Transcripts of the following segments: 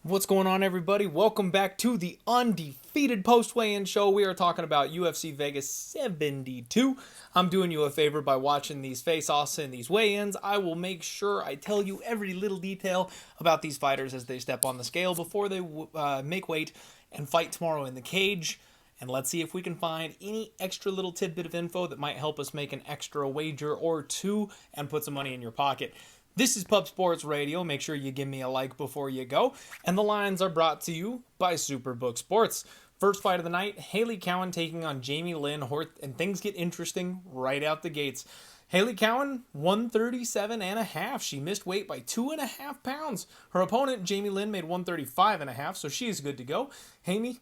What's going on, everybody? Welcome back to the Undefeated Post-Weigh-In Show. We are talking about UFC Vegas 72. I'm doing you a favor by watching these face-offs and these weigh-ins. I will make sure I tell you every little detail about these fighters as they step on the scale before they make weight and fight tomorrow in the cage. And let's see if we can find any extra little tidbit of info that might help us make an extra wager or two and put some money in your pocket. This is Pub Sports Radio. Make sure you give me a like before you go. And the lines are brought to you by Superbook Sports. First fight of the night, Hailey Cowan taking on Lynn Horth, and things get interesting right out the gates. Hailey Cowan, 137.5. She missed weight by 2.5 pounds. Her opponent, Lynn, made 135.5, so she's good to go. Hailey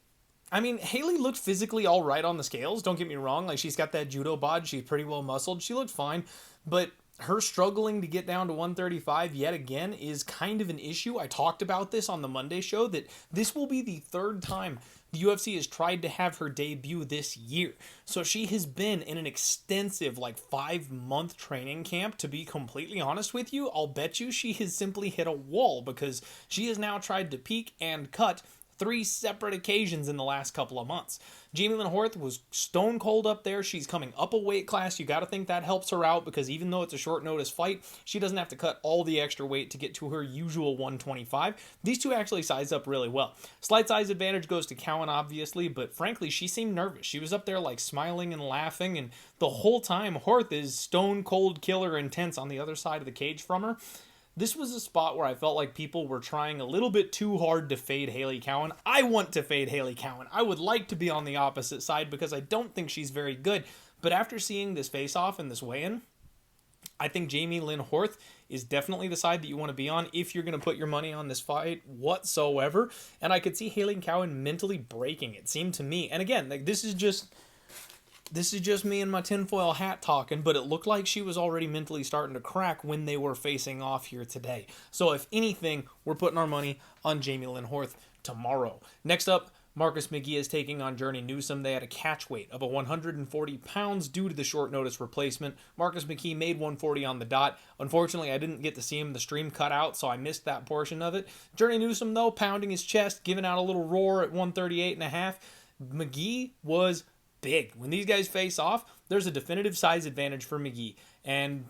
looked physically all right on the scales. Don't get me wrong. Like, she's got that judo bod. She's pretty well muscled. She looked fine, but her struggling to get down to 135 yet again is kind of an issue. I talked about this on the Monday show, that this will be the third time the UFC has tried to have her debut this year. So she has been in an extensive, 5-month training camp. To be completely honest with you, I'll bet you she has simply hit a wall, because she has now tried to peak and cut 3 separate occasions in the last couple of months. Lynn Horth was stone cold up there. She's coming up a weight class. You got to think that helps her out, because even though it's a short notice fight, she doesn't have to cut all the extra weight to get to her usual 125. These two actually size up really well. Slight size advantage goes to Cowan, obviously, but frankly, she seemed nervous. She was up there smiling and laughing, and the whole time Horth is stone cold killer intense on the other side of the cage from her. This was a spot where I felt like people were trying a little bit too hard to fade Hailey Cowan. I want to fade Hailey Cowan. I would like to be on the opposite side, because I don't think she's very good. But after seeing this face-off and this weigh-in, I think Lynn Horth is definitely the side that you want to be on if you're going to put your money on this fight whatsoever. And I could see Hailey Cowan mentally breaking, it seemed to me. And again, this is just me and my tinfoil hat talking, but it looked like she was already mentally starting to crack when they were facing off here today. So if anything, we're putting our money on Lynn Horth tomorrow. Next up, Marcus McGee is taking on Journey Newsom. They had a catch weight of 140 pounds due to the short notice replacement. Marcus McGee made 140 on the dot. Unfortunately, I didn't get to see him. The stream cut out, so I missed that portion of it. Journey Newsom, though, pounding his chest, giving out a little roar at 138.5. McGee was big. When these guys face off, there's a definitive size advantage for McGee. And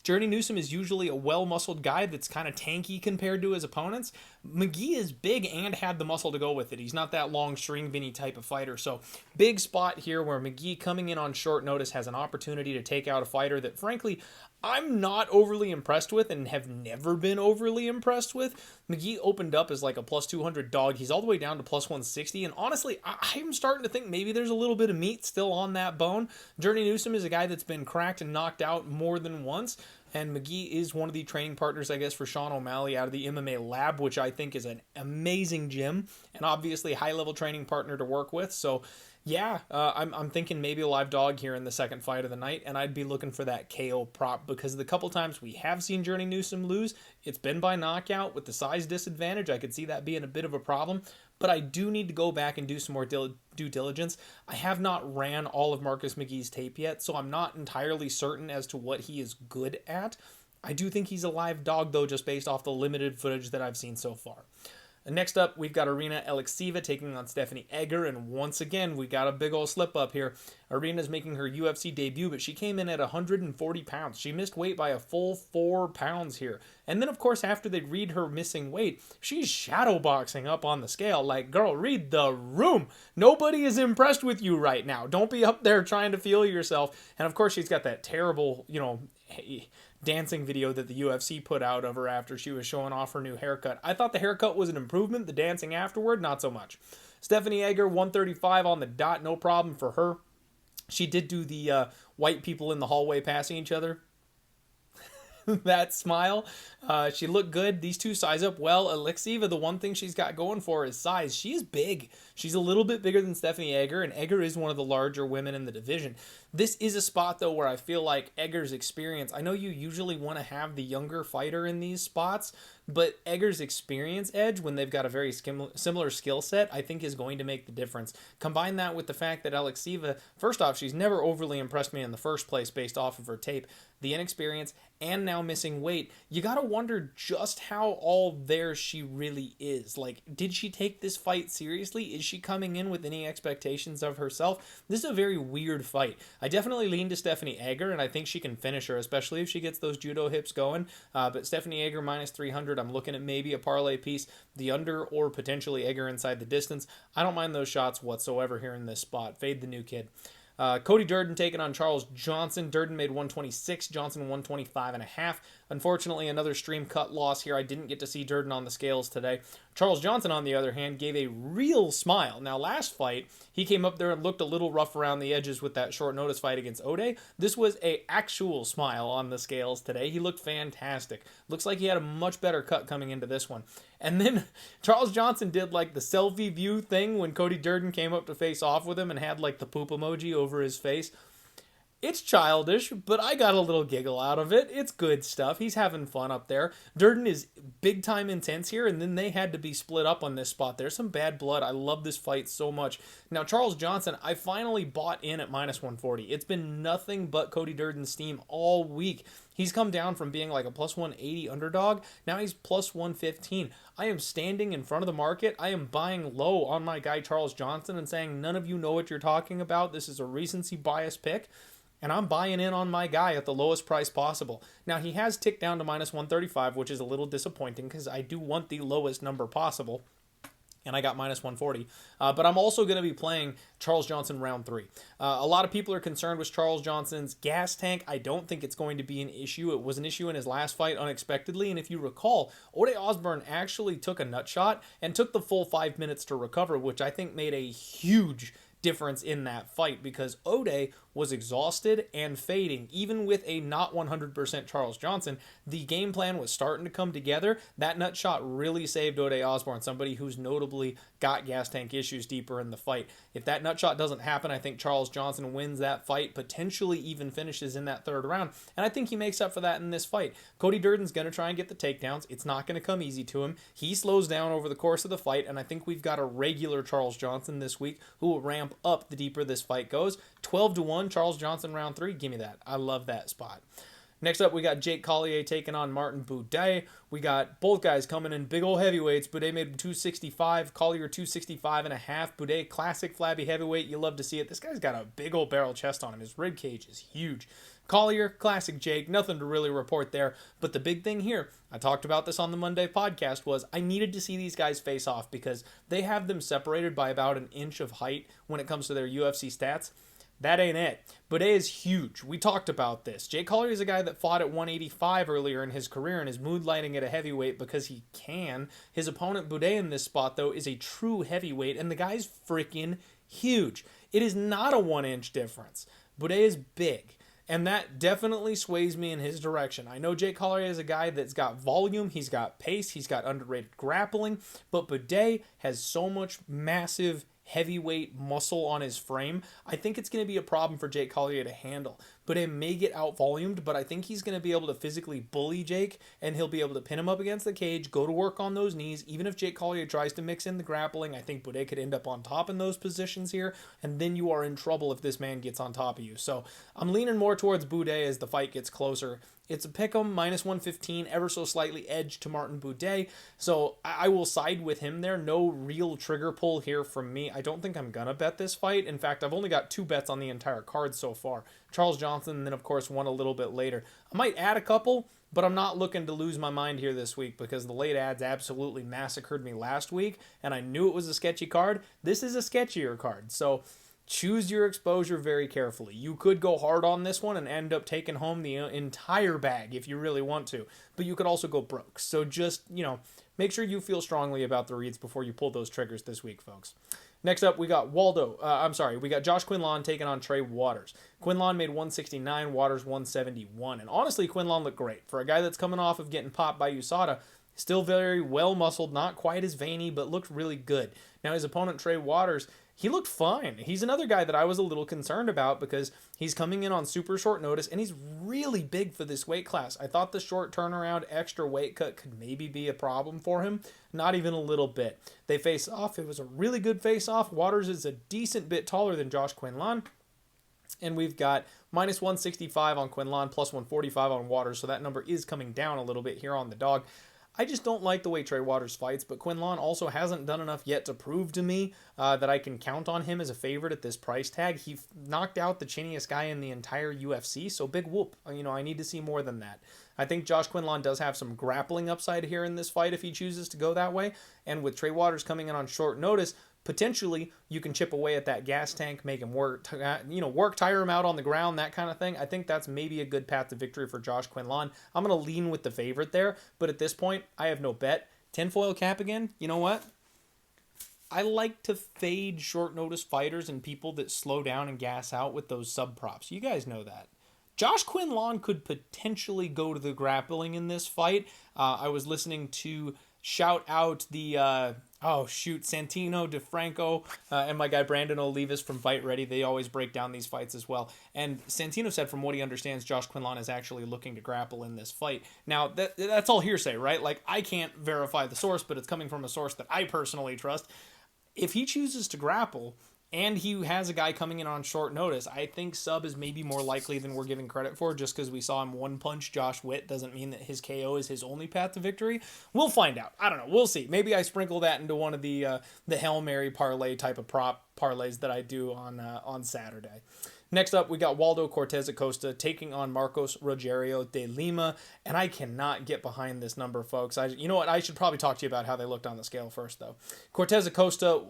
Journey Newsom is usually a well-muscled guy that's kind of tanky compared to his opponents. McGee is big and had the muscle to go with it. He's not that long string Vinny type of fighter. So big spot here where McGee, coming in on short notice, has an opportunity to take out a fighter that, frankly, I'm not overly impressed with and have never been overly impressed with. McGee opened up as a plus 200 dog. He's all the way down to plus 160. And honestly, I'm starting to think maybe there's a little bit of meat still on that bone. Journey Newsom is a guy that's been cracked and knocked out more than once. And McGee is one of the training partners, I guess, for Sean O'Malley out of the MMA lab, which I think is an amazing gym and obviously high-level training partner to work with. So yeah, I'm thinking maybe a live dog here in the second fight of the night, and I'd be looking for that KO prop, because the couple times we have seen Journey Newsom lose, it's been by knockout with the size disadvantage. I could see that being a bit of a problem, but I do need to go back and do some more due diligence. I have not ran all of Marcus McGee's tape yet, so I'm not entirely certain as to what he is good at. I do think he's a live dog, though, just based off the limited footage that I've seen so far. Next up, we've got Eryk taking on Stephanie Edgar, and once again, we got a big old slip up here. Arena's making her UFC debut, but she came in at 140 pounds. She missed weight by a full 4 pounds here. And then, of course, after they read her missing weight, she's shadowboxing up on the scale. Girl, read the room. Nobody is impressed with you right now. Don't be up there trying to feel yourself. And, of course, she's got that terrible, dancing video that the UFC put out of her after she was showing off her new haircut. I thought the haircut was an improvement. The dancing afterward, not so much. Stephanie Edgar, 135 on the dot, no problem for her. She did do the white people in the hallway passing each other. That smile. She looked good. These two size up well. Eryk, the one thing she's got going for is size. She is big. She's a little bit bigger than Stephanie Edgar, and Edgar is one of the larger women in the division. This is a spot, though, where I feel like Edgar's experience, I know you usually want to have the younger fighter in these spots, but Edgar's experience edge when they've got a very similar skill set, I think is going to make the difference. Combine that with the fact that Alexieva, first off, she's never overly impressed me in the first place based off of her tape, the inexperience, and now missing weight. You gotta wonder just how all there she really is. Like, did she take this fight seriously? Is she coming in with any expectations of herself? This is a very weird fight. I definitely lean to Stephanie Egger, and I think she can finish her, especially if she gets those judo hips going. But Stephanie Egger minus 300, I'm looking at maybe a parlay piece, the under, or potentially Egger inside the distance. I don't mind those shots whatsoever here in this spot. Fade the new kid. Cody Durden taking on Charles Johnson. Durden made 126, Johnson 125.5. Unfortunately, another stream cut loss here. I didn't get to see Durden on the scales today. Charles Johnson, on the other hand, gave a real smile. Now, last fight, he came up there and looked a little rough around the edges with that short notice fight against Boudet. This was a actual smile on the scales today. He looked fantastic. Looks like he had a much better cut coming into this one. And then Charles Johnson did like the selfie view thing when Cody Durden came up to face off with him and had like the poop emoji over his face. It's childish, but I got a little giggle out of it. It's good stuff. He's having fun up there. Durden is big time intense here, and then they had to be split up on this spot. There's some bad blood. I love this fight so much. Now, Charles Johnson, I finally bought in at minus 140. It's been nothing but Cody Durden's team all week. He's come down from being like a plus 180 underdog. Now he's plus 115. I am standing in front of the market. I am buying low on my guy Charles Johnson and saying, none of you know what you're talking about. This is a recency bias pick. And I'm buying in on my guy at the lowest price possible. Now, he has ticked down to minus 135, which is a little disappointing because I do want the lowest number possible. And I got minus 140. But I'm also going to be playing Charles Johnson round 3. A lot of people are concerned with Charles Johnson's gas tank. I don't think it's going to be an issue. It was an issue in his last fight unexpectedly. And if you recall, Ode Osborne actually took a nut shot and took the full 5 minutes to recover, which I think made a huge difference in that fight because Ode was exhausted and fading. Even with a not 100% Charles Johnson, the game plan was starting to come together. That nut shot really saved Ode Osborne, somebody who's notably got gas tank issues deeper in the fight. If that nut shot doesn't happen, I think Charles Johnson wins that fight, potentially even finishes in that third round, and I think he makes up for that in this fight. Cody Durden's going to try and get the takedowns. It's not going to come easy to him. He slows down over the course of the fight, and I think we've got a regular Charles Johnson this week who will ramp up the deeper this fight goes. 12-1, Charles Johnson round 3. Give me that. I love that spot. Next up, we got Jake Collier taking on Martin Boudet. We got both guys coming in big old heavyweights. Boudet made 265, Collier 265.5. Boudet, classic flabby heavyweight. You love to see it. This guy's got a big old barrel chest on him. His rib cage is huge. Collier, classic Jake. Nothing to really report there. But the big thing here, I talked about this on the Monday podcast, was I needed to see these guys face off because they have them separated by about an inch of height when it comes to their UFC stats. That ain't it. Boudet is huge. We talked about this. Jake Collier is a guy that fought at 185 earlier in his career and is moonlighting at a heavyweight because he can. His opponent Boudet in this spot, though, is a true heavyweight, and the guy's freaking huge. It is not a 1-inch difference. Boudet is big, and that definitely sways me in his direction. I know Jake Collier is a guy that's got volume, he's got pace, he's got underrated grappling, but Boudet has so much massive heavyweight muscle on his frame. I think it's going to be a problem for Jake Collier to handle. Boudet may get out-volumed, but I think he's going to be able to physically bully Jake, and he'll be able to pin him up against the cage, go to work on those knees. Even if Jake Collier tries to mix in the grappling, I think Boudet could end up on top in those positions here, and then you are in trouble if this man gets on top of you. So I'm leaning more towards Boudet as the fight gets closer. It's a pick'em, minus 115, ever so slightly edged to Martin Boudet. So I will side with him there. No real trigger pull here from me. I don't think I'm going to bet this fight. In fact, I've only got 2 bets on the entire card so far. Charles Johnson, and then, of course, one a little bit later. I might add a couple, but I'm not looking to lose my mind here this week because the late ads absolutely massacred me last week, and I knew it was a sketchy card. This is a sketchier card, so choose your exposure very carefully. You could go hard on this one and end up taking home the entire bag if you really want to, but you could also go broke. So just, make sure you feel strongly about the reads before you pull those triggers this week, folks. Next up, we got we got Josh Quinlan taking on Trey Waters. Quinlan made 169, Waters 171. And honestly, Quinlan looked great. For a guy that's coming off of getting popped by USADA, still very well muscled, not quite as veiny, but looked really good. Now, his opponent, Trey Waters, he looked fine. He's another guy that I was a little concerned about because he's coming in on super short notice and he's really big for this weight class. I thought the short turnaround, extra weight cut could maybe be a problem for him. Not even a little bit. They face off. It was a really good face off. Waters is a decent bit taller than Josh Quinlan. And we've got minus 165 on Quinlan, plus 145 on Waters. So that number is coming down a little bit here on the dog. I just don't like the way Trey Waters fights, but Quinlan also hasn't done enough yet to prove to me that I can count on him as a favorite at this price tag. He knocked out the chinniest guy in the entire UFC, so big whoop. I need to see more than that. I think Josh Quinlan does have some grappling upside here in this fight if he chooses to go that way, and with Trey Waters coming in on short notice, potentially you can chip away at that gas tank, make him work, tire him out on the ground, that kind of thing. I think that's maybe a good path to victory for Josh Quinlan. I'm going to lean with the favorite there, but at this point, I have no bet. Tinfoil cap again, you know what? I like to fade short notice fighters and people that slow down and gas out with those sub props. You guys know that. Josh Quinlan could potentially go to the grappling in this fight. I was listening to shout out the Santino DeFranco and my guy Brandon Olivas from Fight Ready. They always break down these fights as well. And Santino said from what he understands, Josh Quinlan is actually looking to grapple in this fight. Now, that's all hearsay, right? Like, I can't verify the source, but it's coming from a source that I personally trust. If he chooses to grapple and he has a guy coming in on short notice, I think sub is maybe more likely than we're giving credit for. Just because we saw him one punch Josh Witt doesn't mean that his KO is his only path to victory. We'll find out. I don't know. We'll see. Maybe I sprinkle that into one of the Hail Mary parlay type of prop parlays that I do on Saturday. Next up, we got Waldo Cortez Acosta taking on Marcos Rogerio de Lima, and I cannot get behind this number, folks. You know what? I should probably talk to you about how they looked on the scale first, though. Cortez Acosta,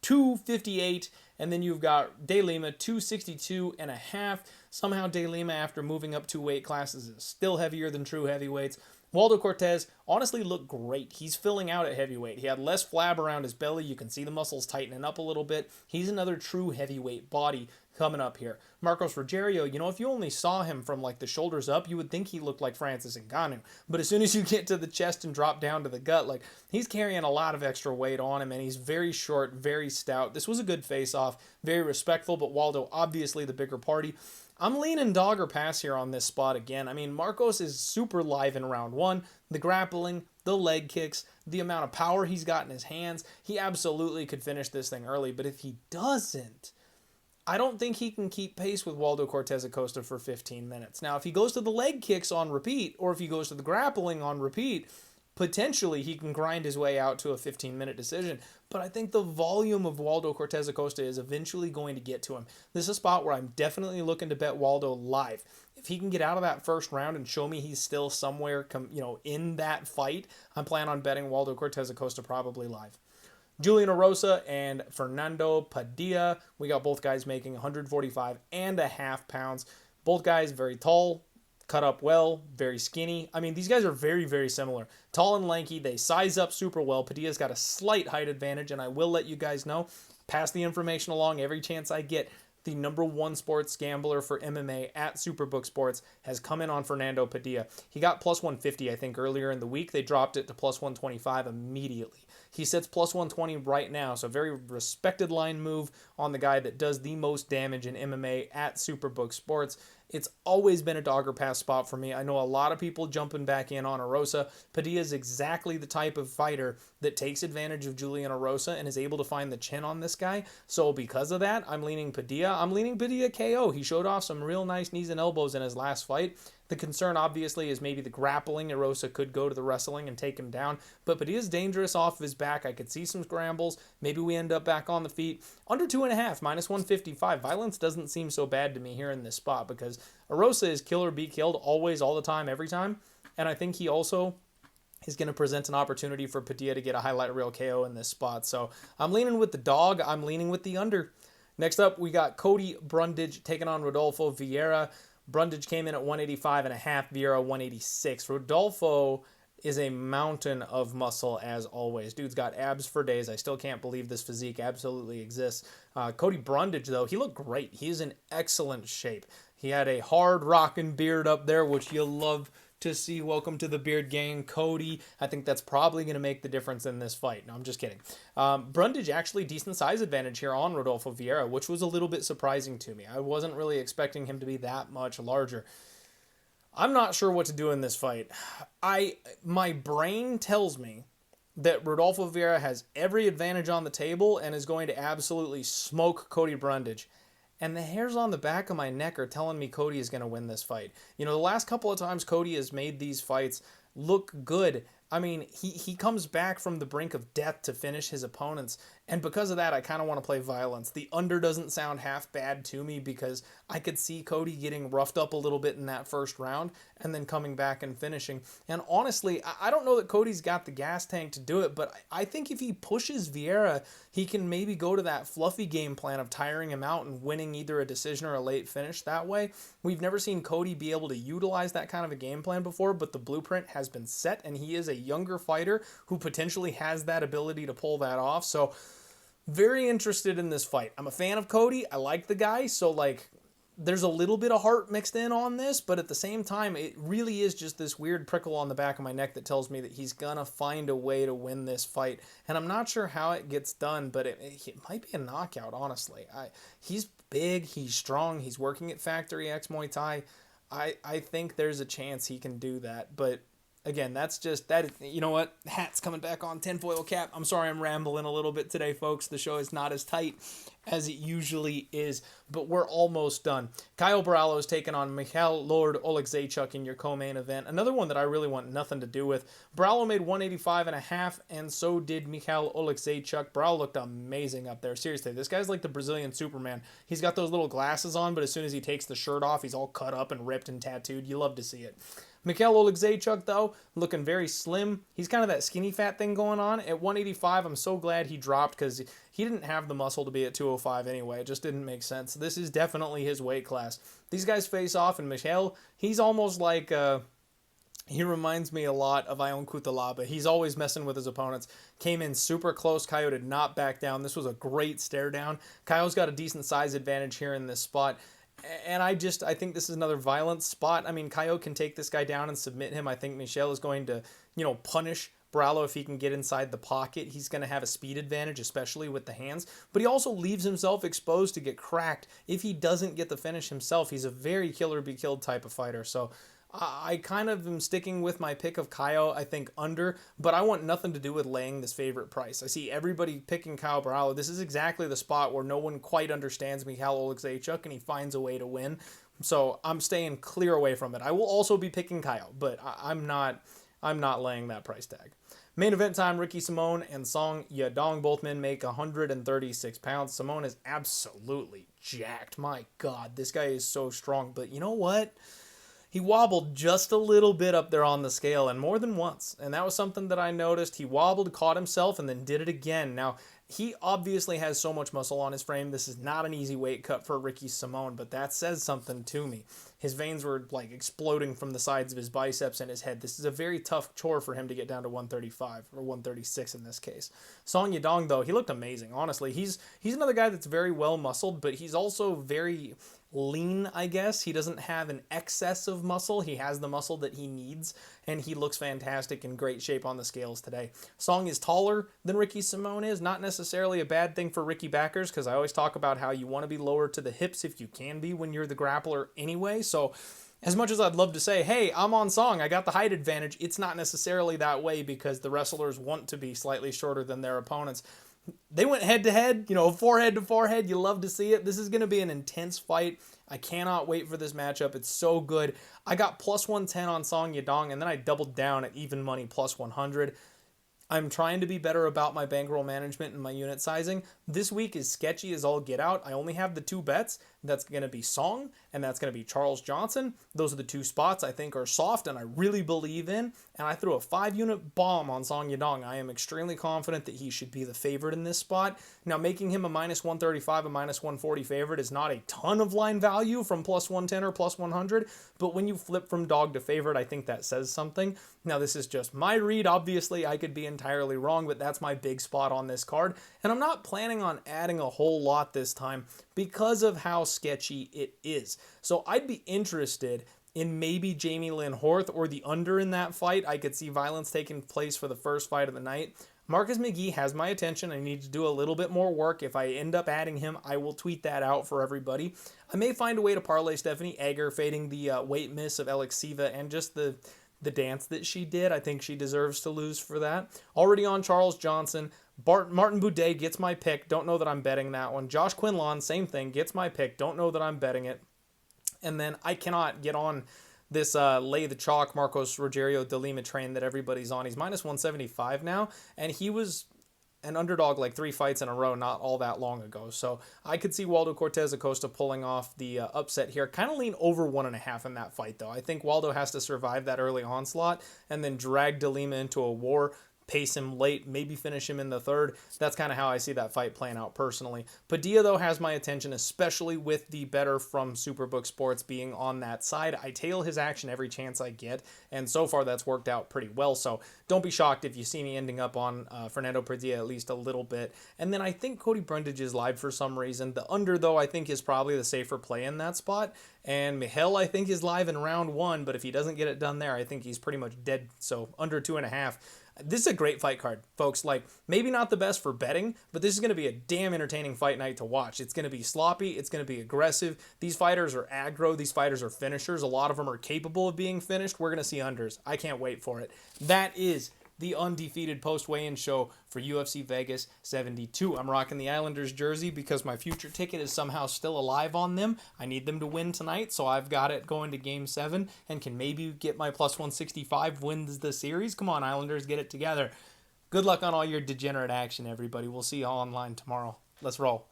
258, and then you've got de Lima, 262 and a half. Somehow de Lima, after moving up 2 weight classes, is still heavier than true heavyweights. Waldo Cortez honestly looked great. He's filling out at heavyweight. He had less flab around his belly. You can see the muscles tightening up a little bit. He's another true heavyweight body coming up here. Marcos Rogerio, if you only saw him from like the shoulders up, you would think he looked like Francis Ngannou. But as soon as you get to the chest and drop down to the gut, like he's carrying a lot of extra weight on him, and he's very short, very stout. This was a good face-off, very respectful, but Waldo obviously the bigger party. I'm leaning dog or pass here on this spot again. I mean, Marcos is super live in round 1. The grappling, the leg kicks, the amount of power he's got in his hands. He absolutely could finish this thing early, but if he doesn't, I don't think he can keep pace with Waldo Cortez Acosta for 15 minutes. Now, if he goes to the leg kicks on repeat, or if he goes to the grappling on repeat, potentially he can grind his way out to a 15-minute decision. But I think the volume of Waldo Cortez Acosta is eventually going to get to him. This is a spot where I'm definitely looking to bet Waldo live. If he can get out of that first round and show me he's still somewhere in that fight, I'm planning on betting Waldo Cortez Acosta probably live. Julian Erosa and Fernando Padilla. We got both guys making 145 and a half pounds. Both guys very tall, cut up well, very skinny. I mean, these guys are very, very similar. Tall and lanky. They size up super well. Padilla's got a slight height advantage, and I will let you guys know, pass the information along every chance I get. The number 1 sports gambler for MMA at Superbook Sports has come in on Fernando Padilla. He got plus 150, I think, earlier in the week. They dropped it to plus 125 immediately. He sits plus 120 right now, so very respected line move on the guy that does the most damage in MMA at Superbook Sports. It's always been a dog or pass spot for me. I know a lot of people jumping back in on Erosa. Padilla is exactly the type of fighter that takes advantage of Julian Erosa and is able to find the chin on this guy. So because of that, I'm leaning Padilla. I'm leaning Padilla KO. He showed off some real nice knees and elbows in his last fight. The concern, obviously, is maybe the grappling. Erosa could go to the wrestling and take him down. But Padilla's dangerous off of his back. I could see some scrambles. Maybe we end up back on the feet. Under 2.5, minus 155. Violence doesn't seem so bad to me here in this spot because Erosa is kill or be killed always, all the time, every time. And I think he also is going to present an opportunity for Padilla to get a highlight reel KO in this spot. So I'm leaning with the dog. I'm leaning with the under. Next up, we got Cody Brundage taking on Rodolfo Vera. Brundage came in at 185 and a half, Vera 186. Rodolfo is a mountain of muscle as always. Dude's got abs for days. I still can't believe this physique absolutely exists. Cody Brundage, though, he looked great. He's in excellent shape. He had a hard rockin' beard up there, which you love to see, welcome to the Beard Gang, Cody. I think that's probably going to make the difference in this fight. No, I'm just kidding. Brundage actually decent size advantage here on Rodolfo Vera, which was a little bit surprising to me. I wasn't really expecting him to be that much larger. I'm not sure what to do in this fight. My brain tells me that Rodolfo Vera has every advantage on the table and is going to absolutely smoke Cody Brundage. And the hairs on the back of my neck are telling me Cody is going to win this fight. You know, the last couple of times Cody has made these fights look good. I mean, he comes back from the brink of death to finish his opponents. And because of that, I kind of want to play violence. The under doesn't sound half bad to me because I could see Cody getting roughed up a little bit in that first round and then coming back and finishing. And honestly, I don't know that Cody's got the gas tank to do it, but I think if he pushes Vera, he can maybe go to that fluffy game plan of tiring him out and winning either a decision or a late finish that way. We've never seen Cody be able to utilize that kind of a game plan before, but the blueprint has been set, and he is a younger fighter who potentially has that ability to pull that off. So very interested in this fight. I'm a fan of Cody. I like the guy. So like there's a little bit of heart mixed in on this, but at the same time, it really is just this weird prickle on the back of my neck that tells me that he's going to find a way to win this fight. And I'm not sure how it gets done, but it might be a knockout, honestly. He's big. He's strong. He's working at Factory X Muay Thai. I think there's a chance he can do that, but again, that's just that. You know what? Hat's coming back on, tinfoil cap. I'm sorry I'm rambling a little bit today, folks. The show is not as tight as it usually is, but we're almost done. Caio Borralho is taking on Michal Lord Oleksiejczuk in your co-main event. Another one that I really want nothing to do with. Borralho made 185.5, and so did Michal Oleksiejczuk. Borralho looked amazing up there. Seriously, this guy's like the Brazilian Superman. He's got those little glasses on, but as soon as he takes the shirt off, he's all cut up and ripped and tattooed. You love to see it. Michal Oleksiejczuk, though, looking very slim. He's kind of that skinny fat thing going on. At 185, I'm so glad he dropped because he didn't have the muscle to be at 205 anyway. It just didn't make sense. This is definitely his weight class. These guys face off, and Michal, he's almost like... he reminds me a lot of Ion Cutelaba. He's always messing with his opponents. Came in super close. Caio did not back down. This was a great stare down. Caio's got a decent size advantage here in this spot. And I think this is another violent spot. I mean, Caio can take this guy down and submit him. I think Michal is going to, punish Borralho if he can get inside the pocket. He's going to have a speed advantage, especially with the hands. But he also leaves himself exposed to get cracked if he doesn't get the finish himself. He's a very kill or be killed type of fighter. So I kind of am sticking with my pick of Caio, I think under, but I want nothing to do with laying this favorite price. I see everybody picking Caio Borralho. This is exactly the spot where no one quite understands Michal Oleksiejczuk, and he finds a way to win. So I'm staying clear away from it. I will also be picking Caio, but I'm not laying that price tag. Main event time, Ricky Simón and Song Yadong. Both men make 136 pounds. Simón is absolutely jacked. My God, this guy is so strong. But you know what? He wobbled just a little bit up there on the scale, and more than once. And that was something that I noticed. He wobbled, caught himself, and then did it again. Now, he obviously has so much muscle on his frame. This is not an easy weight cut for Ricky Simón, but that says something to me. His veins were like exploding from the sides of his biceps and his head. This is a very tough chore for him to get down to 135 or 136 in this case. Song Yadong, though, he looked amazing. Honestly, he's another guy that's very well muscled, but he's also very lean, I guess. He doesn't have an excess of muscle. He has the muscle that he needs, and he looks fantastic, in great shape on the scales today. Song is taller than Ricky Simón is. Not necessarily a bad thing for Ricky backers, because I always talk about how you want to be lower to the hips if you can be when you're the grappler anyway. So as much as I'd love to say, hey, I'm on Song, I got the height advantage, it's not necessarily that way because the wrestlers want to be slightly shorter than their opponents. They went head-to-head, forehead to forehead. You love to see it. This is going to be an intense fight. I cannot wait for this matchup. It's so good. I got plus 110 on Song Yadong, and then I doubled down at even money plus 100. I'm trying to be better about my bankroll management and my unit sizing. This week is sketchy as all get out. I only have the two bets. That's going to be Song, and that's going to be Charles Johnson. Those are the two spots I think are soft and I really believe in. And I threw a 5-unit bomb on Song Yadong. I am extremely confident that he should be the favorite in this spot. Now, making him a minus 135, a minus 140 favorite is not a ton of line value from plus 110 or plus 100. But when you flip from dog to favorite, I think that says something. Now, this is just my read. Obviously, I could be entirely wrong, but that's my big spot on this card. And I'm not planning on adding a whole lot this time because of how sketchy it is. So I'd be interested in maybe Jamie Lynn Horth or the under in that fight. I could see violence taking place for the first fight of the night. Marcus McGee has my attention. I need to do a little bit more work. If I end up adding him, I will tweet that out for everybody. I may find a way to parlay Stephanie Edgar fading the weight miss of Alexieva and just the dance that she did. I think she deserves to lose for that. Already on Charles Johnson. Martin Boudet gets my pick. Don't know that I'm betting that one. Josh Quinlan, same thing, gets my pick. Don't know that I'm betting it. And then I cannot get on this lay the chalk Marcos Rogerio de Lima train that everybody's on. He's minus 175 now, and he was an underdog like 3 fights in a row not all that long ago. So I could see Waldo Cortez Acosta pulling off the upset here. Kind of lean over 1.5 in that fight, though. I think Waldo has to survive that early onslaught and then drag de Lima into a war, pace him late, maybe finish him in the third. That's kind of how I see that fight playing out personally. Padilla, though, has my attention, especially with the better from Superbook Sports being on that side. I tail his action every chance I get, and so far that's worked out pretty well. So don't be shocked if you see me ending up on Fernando Padilla at least a little bit. And then I think Cody Brundage is live for some reason. The under, though, I think is probably the safer play in that spot. And Michel, I think, is live in round 1, but if he doesn't get it done there, I think he's pretty much dead. So under 2.5. This is a great fight card, folks. Like, maybe not the best for betting, but this is going to be a damn entertaining fight night to watch. It's going to be sloppy. It's going to be aggressive. These fighters are aggro. These fighters are finishers. A lot of them are capable of being finished. We're going to see unders. I can't wait for it. That is the Undefeated post-weigh-in show for UFC Vegas 72. I'm rocking the Islanders jersey because my future ticket is somehow still alive on them. I need them to win tonight, so I've got it going to Game 7 and can maybe get my plus 165 wins the series. Come on, Islanders, get it together. Good luck on all your degenerate action, everybody. We'll see you all online tomorrow. Let's roll.